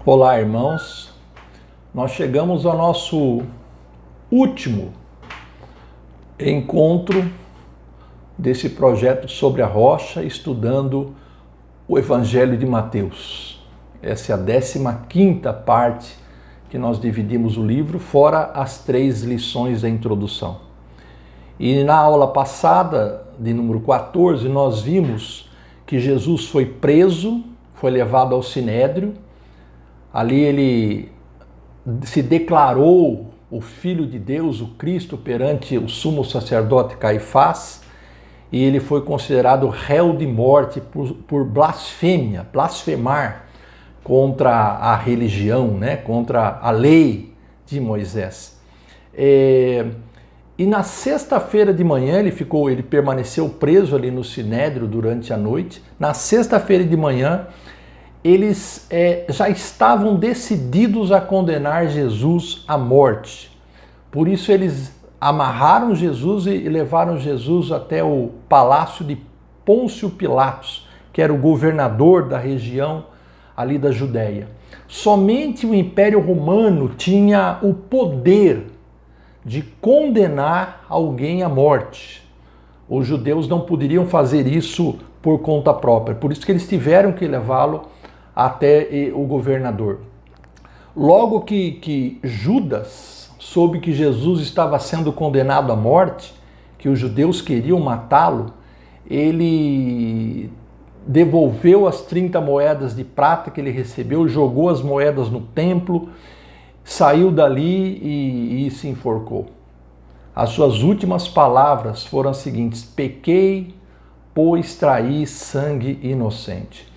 Olá, irmãos. Nós chegamos ao nosso último encontro desse projeto sobre a rocha, estudando o Evangelho de Mateus. Essa é a 15ª parte que nós dividimos o livro, fora as 3 lições da introdução. E na aula passada, de número 14, nós vimos que Jesus foi preso, foi levado ao Sinédrio. Ali ele se declarou o Filho de Deus, o Cristo, perante o sumo sacerdote Caifás, e ele foi considerado réu de morte por blasfêmia, blasfemar contra a religião, né? Contra a lei de Moisés. E na sexta-feira de manhã ele permaneceu preso ali no Sinédrio durante a noite. Na sexta-feira de manhã eles já estavam decididos a condenar Jesus à morte. Por isso eles amarraram Jesus e levaram Jesus até o palácio de Pôncio Pilatos, que era o governador da região ali da Judéia. Somente o Império Romano tinha o poder de condenar alguém à morte. Os judeus não poderiam fazer isso por conta própria, por isso que eles tiveram que levá-lo até o governador. Logo que Judas soube que Jesus estava sendo condenado à morte, que os judeus queriam matá-lo, ele devolveu as 30 moedas de prata que ele recebeu, jogou as moedas no templo, saiu dali e se enforcou. As suas últimas palavras foram as seguintes: pequei, pois traí sangue inocente.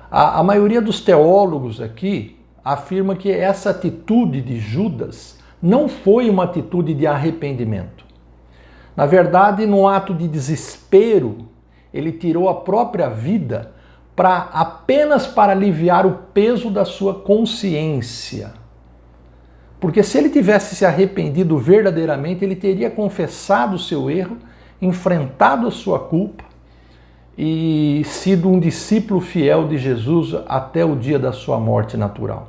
A maioria dos teólogos aqui afirma que essa atitude de Judas não foi uma atitude de arrependimento. Na verdade, num ato de desespero, ele tirou a própria vida apenas para aliviar o peso da sua consciência. Porque se ele tivesse se arrependido verdadeiramente, ele teria confessado o seu erro, enfrentado a sua culpa e sido um discípulo fiel de Jesus até o dia da sua morte natural.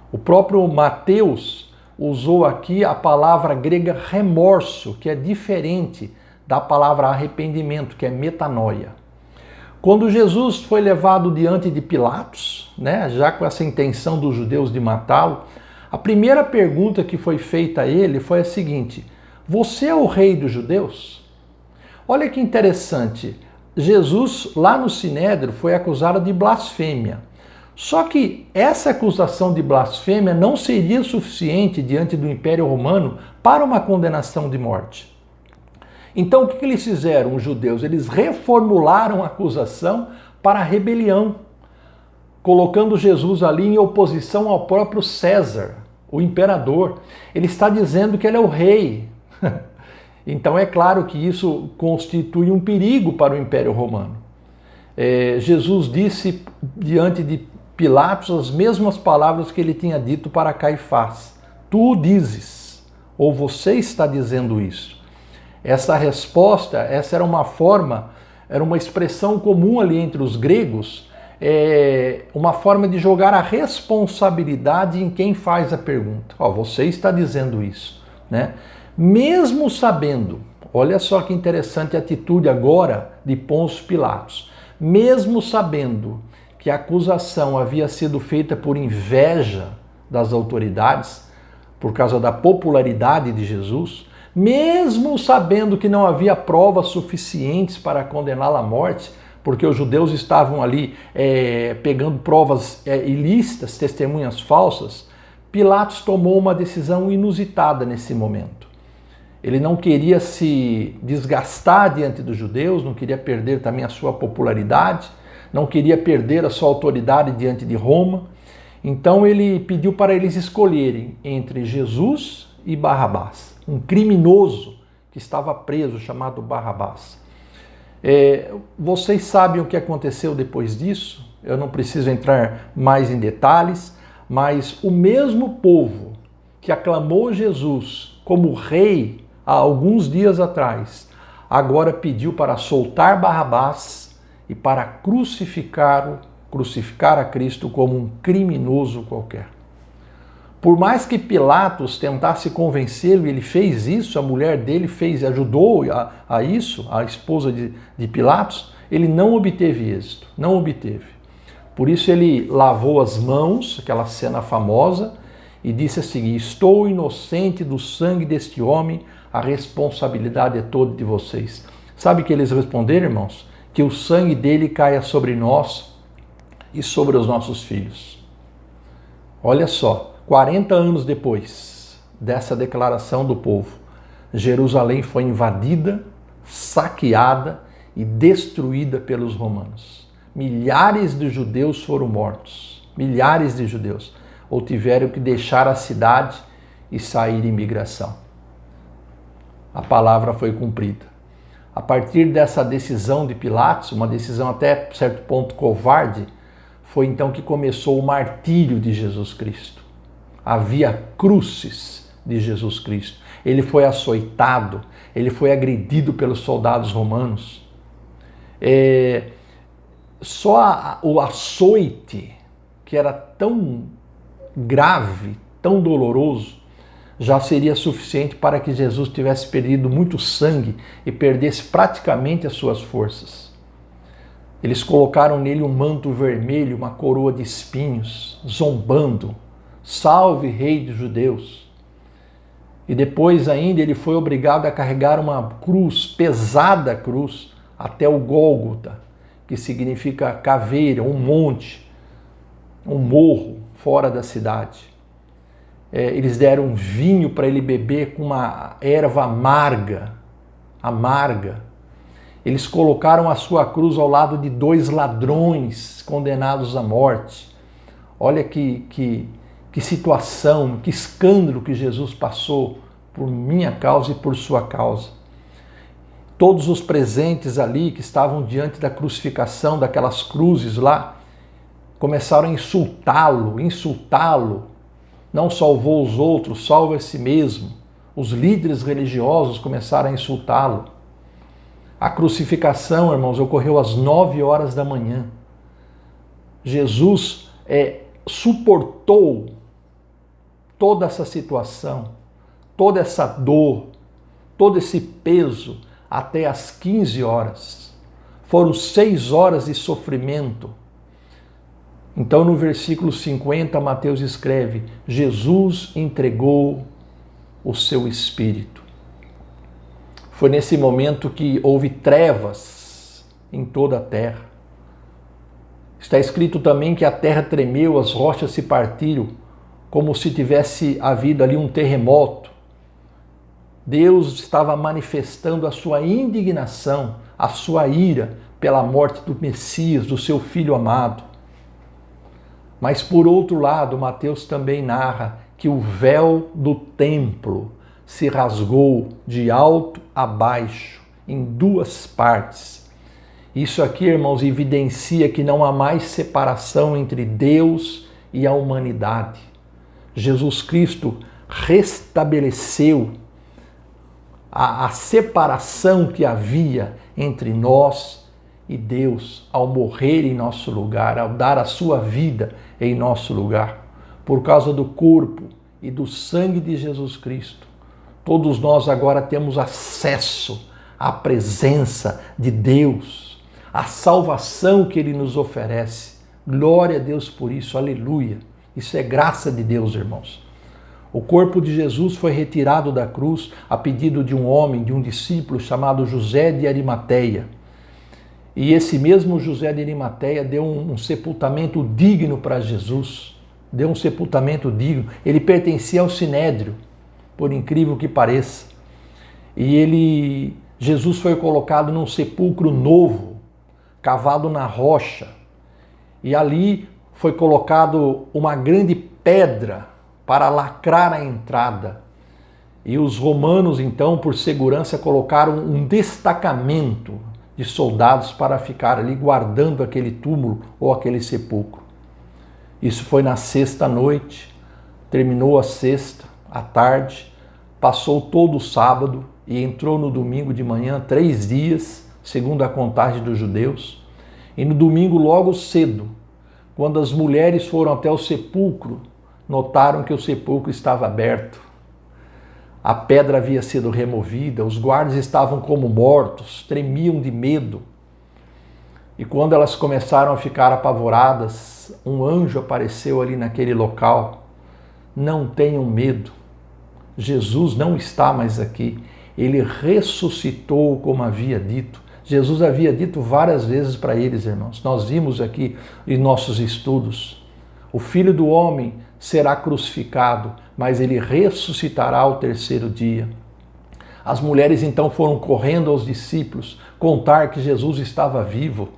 O próprio Mateus usou aqui a palavra grega remorso, que é diferente da palavra arrependimento, que é metanoia. Quando Jesus foi levado diante de Pilatos, né, já com essa intenção dos judeus de matá-lo, a primeira pergunta que foi feita a ele foi a seguinte: você é o rei dos judeus? Olha que interessante. Jesus, lá no Sinédrio, foi acusado de blasfêmia. Só que essa acusação de blasfêmia não seria suficiente diante do Império Romano para uma condenação de morte. Então o que eles fizeram, os judeus? Eles reformularam a acusação para a rebelião, colocando Jesus ali em oposição ao próprio César, o imperador. Ele está dizendo que ele é o rei. Então é claro que isso constitui um perigo para o Império Romano. Jesus disse diante de Pilatos as mesmas palavras que ele tinha dito para Caifás: tu dizes, ou você está dizendo isso. Essa resposta, essa era uma expressão comum ali entre os gregos, uma forma de jogar a responsabilidade em quem faz a pergunta. Você está dizendo isso, né? Mesmo sabendo, olha só que interessante a atitude agora de Pôncio Pilatos, mesmo sabendo que a acusação havia sido feita por inveja das autoridades, por causa da popularidade de Jesus, mesmo sabendo que não havia provas suficientes para condená-lo à morte, porque os judeus estavam ali pegando provas ilícitas, testemunhas falsas, Pilatos tomou uma decisão inusitada nesse momento. Ele não queria se desgastar diante dos judeus, não queria perder também a sua popularidade, não queria perder a sua autoridade diante de Roma. Então ele pediu para eles escolherem entre Jesus e Barrabás, um criminoso que estava preso chamado Barrabás. Vocês sabem o que aconteceu depois disso? Eu não preciso entrar mais em detalhes, mas o mesmo povo que aclamou Jesus como rei há alguns dias atrás, agora pediu para soltar Barrabás e para crucificá-lo crucificar a Cristo como um criminoso qualquer. Por mais que Pilatos tentasse convencê-lo, ele fez isso, a mulher dele ajudou a isso, a esposa de Pilatos, ele não obteve êxito, não obteve. Por isso ele lavou as mãos, aquela cena famosa, e disse assim: estou inocente do sangue deste homem, a responsabilidade é toda de vocês. Sabe o que eles responderam, irmãos? Que o sangue dele caia sobre nós e sobre os nossos filhos. Olha só, 40 anos depois dessa declaração do povo, Jerusalém foi invadida, saqueada e destruída pelos romanos. Milhares de judeus foram mortos, milhares de judeus, ou tiveram que deixar a cidade e sair em migração. A palavra foi cumprida. A partir dessa decisão de Pilatos, uma decisão até certo ponto covarde, foi então que começou o martírio de Jesus Cristo. Havia cruzes de Jesus Cristo. Ele foi açoitado, ele foi agredido pelos soldados romanos. Só o açoite, que era tão grave, tão doloroso, já seria suficiente para que Jesus tivesse perdido muito sangue e perdesse praticamente as suas forças. Eles colocaram nele um manto vermelho, uma coroa de espinhos, zombando: salve, rei dos judeus. E depois ainda ele foi obrigado a carregar uma cruz, pesada cruz, até o Gólgota, que significa caveira, um monte, um morro fora da cidade. Eles deram vinho para ele beber com uma erva amarga. Eles colocaram a sua cruz ao lado de 2 ladrões condenados à morte. Olha que situação, que escândalo que Jesus passou por minha causa e por sua causa. Todos os presentes ali que estavam diante da crucificação, daquelas cruzes lá, começaram a insultá-lo. Não salvou os outros, salva a si mesmo. Os líderes religiosos começaram a insultá-lo. A crucificação, irmãos, ocorreu às 9 horas da manhã. Jesus suportou toda essa situação, toda essa dor, todo esse peso até às 15 horas. Foram 6 horas de sofrimento. Então, no versículo 50, Mateus escreve: Jesus entregou o seu espírito. Foi nesse momento que houve trevas em toda a terra. Está escrito também que a terra tremeu, as rochas se partiram, como se tivesse havido ali um terremoto. Deus estava manifestando a sua indignação, a sua ira pela morte do Messias, do seu Filho amado. Mas, por outro lado, Mateus também narra que o véu do templo se rasgou de alto a baixo, em 2 partes. Isso aqui, irmãos, evidencia que não há mais separação entre Deus e a humanidade. Jesus Cristo restabeleceu a separação que havia entre nós e Deus ao morrer em nosso lugar, ao dar a sua vida em nosso lugar. Por causa do corpo e do sangue de Jesus Cristo, todos nós agora temos acesso à presença de Deus, à salvação que Ele nos oferece. Glória a Deus por isso, aleluia. Isso é graça de Deus, irmãos. O corpo de Jesus foi retirado da cruz a pedido de um homem, de um discípulo chamado José de Arimateia. E esse mesmo José de Arimateia deu um sepultamento digno para Jesus. Deu um sepultamento digno. Ele pertencia ao Sinédrio, por incrível que pareça. E Jesus foi colocado num sepulcro novo, cavado na rocha. E ali foi colocado uma grande pedra para lacrar a entrada. E os romanos, então, por segurança, colocaram um destacamento de soldados para ficar ali guardando aquele túmulo ou aquele sepulcro. Isso foi na sexta noite, terminou a sexta, à tarde, passou todo o sábado e entrou no domingo de manhã, 3 dias, segundo a contagem dos judeus. E no domingo, logo cedo, Quando as mulheres foram até o sepulcro, notaram que o sepulcro estava aberto. A pedra havia sido removida, os guardas estavam como mortos, tremiam de medo. E quando elas começaram a ficar apavoradas, um anjo apareceu ali naquele local. Não tenham medo, Jesus não está mais aqui. Ele ressuscitou como havia dito. Jesus havia dito várias vezes para eles, irmãos. Nós vimos aqui em nossos estudos. O Filho do Homem será crucificado, mas ele ressuscitará ao terceiro dia. As mulheres então foram correndo aos discípulos contar que Jesus estava vivo.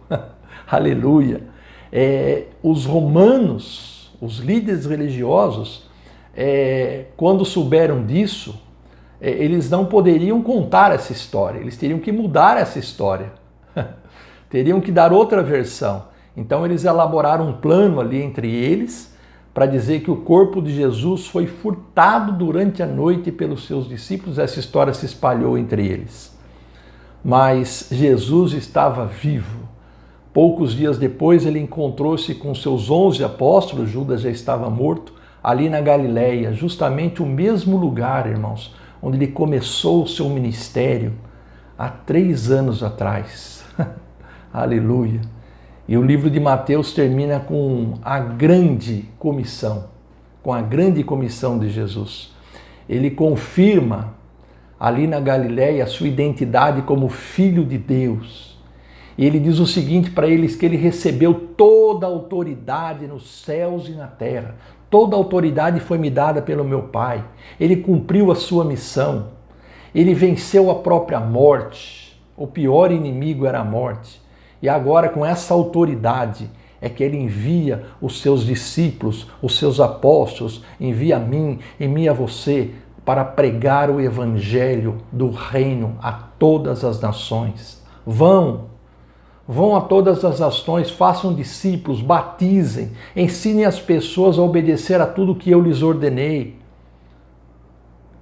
Aleluia! Os romanos, os líderes religiosos, quando souberam disso, eles não poderiam contar essa história, eles teriam que mudar essa história, teriam que dar outra versão. Então eles elaboraram um plano ali entre eles para dizer que o corpo de Jesus foi furtado durante a noite pelos seus discípulos. Essa história se espalhou entre eles. Mas Jesus estava vivo. Poucos dias depois ele encontrou-se com seus 11 apóstolos, Judas já estava morto, ali na Galileia, justamente o mesmo lugar, irmãos, onde ele começou o seu ministério há 3 anos atrás. Aleluia! E o livro de Mateus termina com a grande comissão, de Jesus. Ele confirma ali na Galileia a sua identidade como Filho de Deus. E ele diz o seguinte para eles, que ele recebeu toda a autoridade nos céus e na terra. Toda a autoridade foi me dada pelo meu Pai. Ele cumpriu a sua missão. Ele venceu a própria morte. O pior inimigo era a morte. E agora, com essa autoridade, é que ele envia os seus discípulos, os seus apóstolos, envia a mim, envia a você, para pregar o evangelho do reino a todas as nações. Vão a todas as nações, façam discípulos, batizem, ensinem as pessoas a obedecer a tudo que eu lhes ordenei.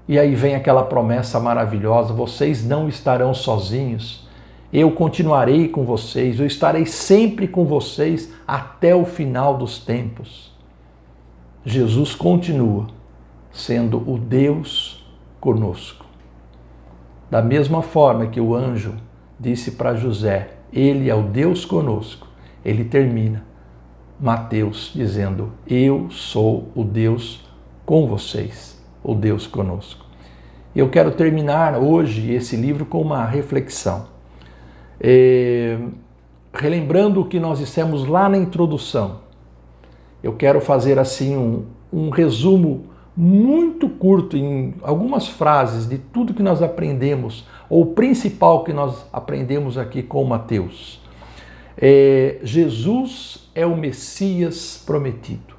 E aí vem aquela promessa maravilhosa: vocês não estarão sozinhos. Eu continuarei com vocês, eu estarei sempre com vocês até o final dos tempos. Jesus continua sendo o Deus conosco. Da mesma forma que o anjo disse para José, ele é o Deus conosco, ele termina Mateus dizendo, eu sou o Deus com vocês, o Deus conosco. Eu quero terminar hoje esse livro com uma reflexão. Relembrando o que nós dissemos lá na introdução, eu quero fazer assim um resumo muito curto, em algumas frases, de tudo que nós aprendemos, ou o principal que nós aprendemos aqui com Mateus. Jesus é o Messias prometido,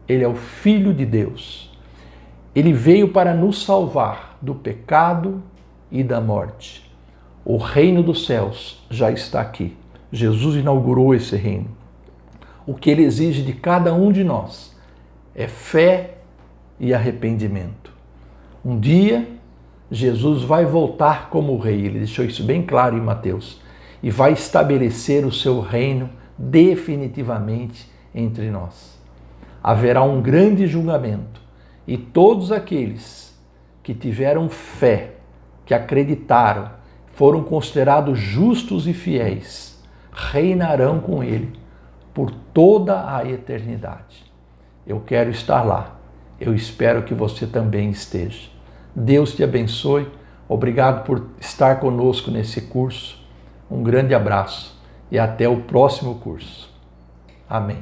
ele é o Filho de Deus, ele veio para nos salvar do pecado e da morte. O reino dos céus já está aqui. Jesus inaugurou esse reino. O que ele exige de cada um de nós é fé e arrependimento. Um dia, Jesus vai voltar como rei. Ele deixou isso bem claro em Mateus. E vai estabelecer o seu reino definitivamente entre nós. Haverá um grande julgamento. E todos aqueles que tiveram fé, que acreditaram, foram considerados justos e fiéis, reinarão com ele por toda a eternidade. Eu quero estar lá. Eu espero que você também esteja. Deus te abençoe. Obrigado por estar conosco nesse curso. Um grande abraço e até o próximo curso. Amém.